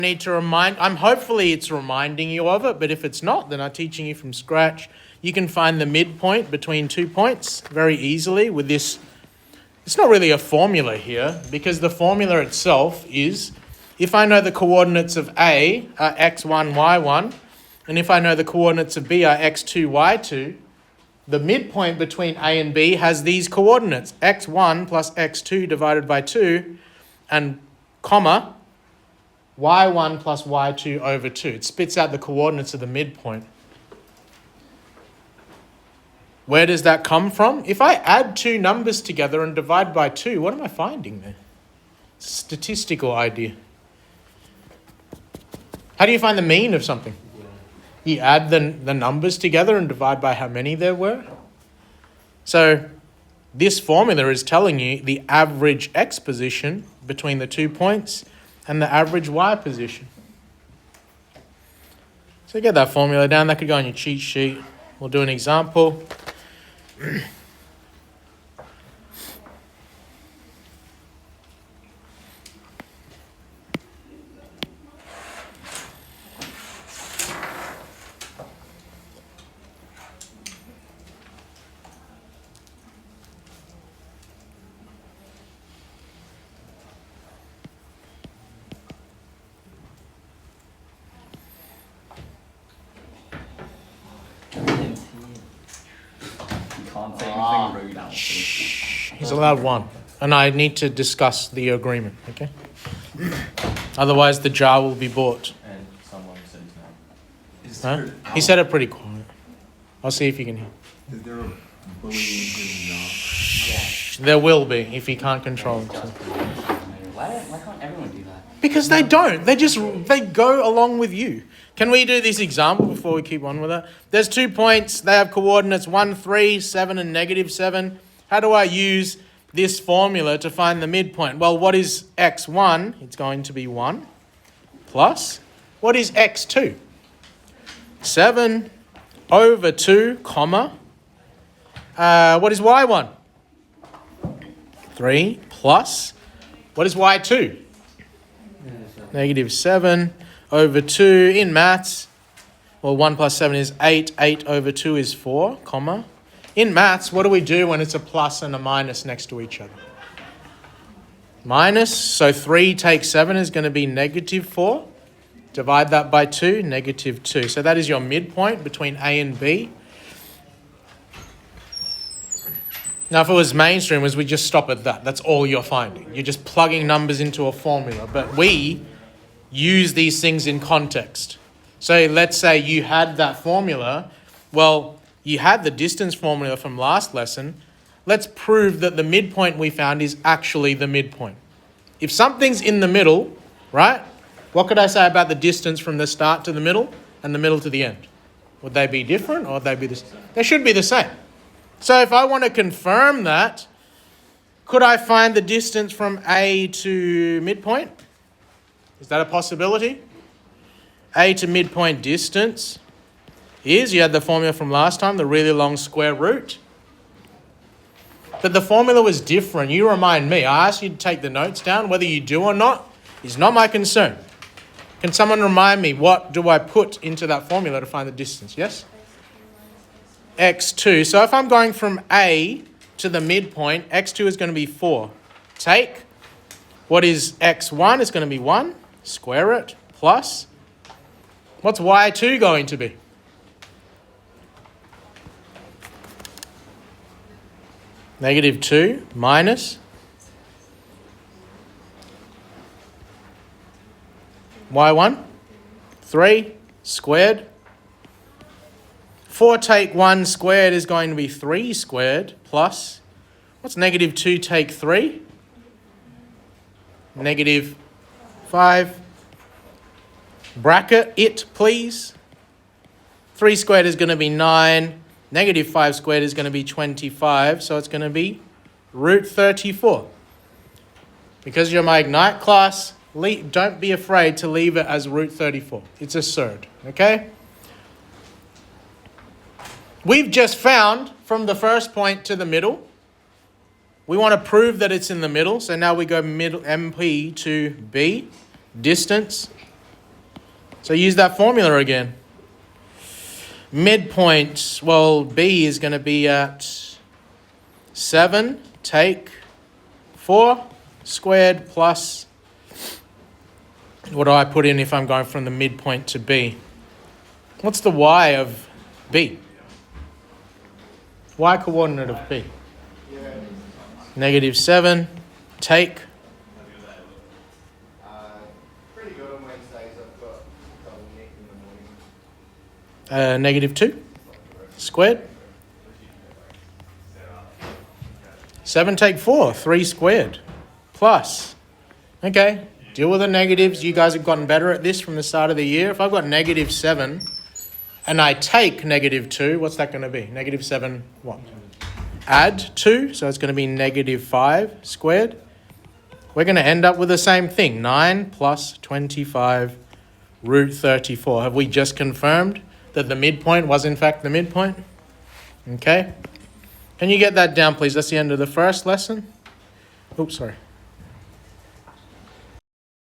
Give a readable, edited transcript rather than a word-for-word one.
need to hopefully it's reminding you of it, but if it's not, then I'm teaching you from scratch. You can find the midpoint between 2 points very easily with this. It's not really a formula here, because the formula itself is, if I know the coordinates of A are x1, y1, and if I know the coordinates of B are x2, y2, the midpoint between A and B has these coordinates, x1 plus x2 divided by 2, and comma, y1 plus y2 over 2. It spits out the coordinates of the midpoint. Where does that come from? If I add two numbers together and divide by 2, what am I finding there? Statistical idea. How do you find the mean of something? You add the numbers together and divide by how many there were. So this formula is telling you the average x position between the 2 points and the average y position. So get that formula down. That could go on your cheat sheet. We'll do an example. He's allowed one. And I need to discuss the agreement, okay? Otherwise the jar will be bought. And someone says no. Huh? He said it pretty quiet. I'll see if you can hear. Is there a bullying his There will be if he can't control himself. Why can't everyone do that? Because they don't. They go along with you. Can we do this example before we keep on with it? There's 2 points. They have coordinates 1, 3, 7, and -7. How do I use this formula to find the midpoint? Well, what is x1? It's going to be 1 plus. What is x2? 7 over 2, comma. What is y1? 3 plus. What is y2? -7 over 2 in maths. Well, 1 plus 7 is 8. 8 over 2 is 4, comma. In maths, what do we do when it's a plus and a minus next to each other? Minus, so 3 take 7 is going to be -4. Divide that by 2, -2. So that is your midpoint between A and B. Now, if it was mainstream, we just stop at that. That's all you're finding. You're just plugging numbers into a formula. But we use these things in context. So let's say you had that formula. Well, you had the distance formula from last lesson. Let's prove that the midpoint we found is actually the midpoint. If something's in the middle, right? What could I say about the distance from the start to the middle and the middle to the end? Would they be different or would they be the same? They should be the same. So if I want to confirm that, could I find the distance from A to midpoint? Is that a possibility? A to midpoint distance is, you had the formula from last time, the really long square root. But the formula was different. You remind me. I asked you to take the notes down. Whether you do or not is not my concern. Can someone remind me, what do I put into that formula to find the distance? Yes? x2. So if I'm going from A to the midpoint, x2 is going to be 4. Take, what is x1? It's going to be 1. Square it, plus. What's y2 going to be? -2 minus y1, 3 squared. 4 take 1 squared is going to be 3 squared plus, what's -2 take 3? -5. Bracket it, please. 3 squared is going to be 9. -5 squared is going to be 25. So it's going to be root 34. Because you're my Ignite class, don't be afraid to leave it as root 34. It's absurd, okay? We've just found from the first point to the middle. We want to prove that it's in the middle. So now we go middle MP to B, distance. So use that formula again. Midpoint, well, B is going to be at 7, take 4 squared plus, what do I put in if I'm going from the midpoint to B? What's the y of B? Y coordinate of B? -7, take. Pretty good on Wednesdays. I've got double nick in the morning. -2 squared. 7 take 4, 3 squared plus. Okay, deal with the negatives. You guys have gotten better at this from the start of the year. If I've got -7 and I take -2, what's that going to be? -7 what? Add 2, so it's going to be -5 squared. We're going to end up with the same thing. 9 plus 25 root 34. Have we just confirmed that the midpoint was in fact the midpoint? Okay. Can you get that down, please? That's the end of the first lesson. Oops, sorry.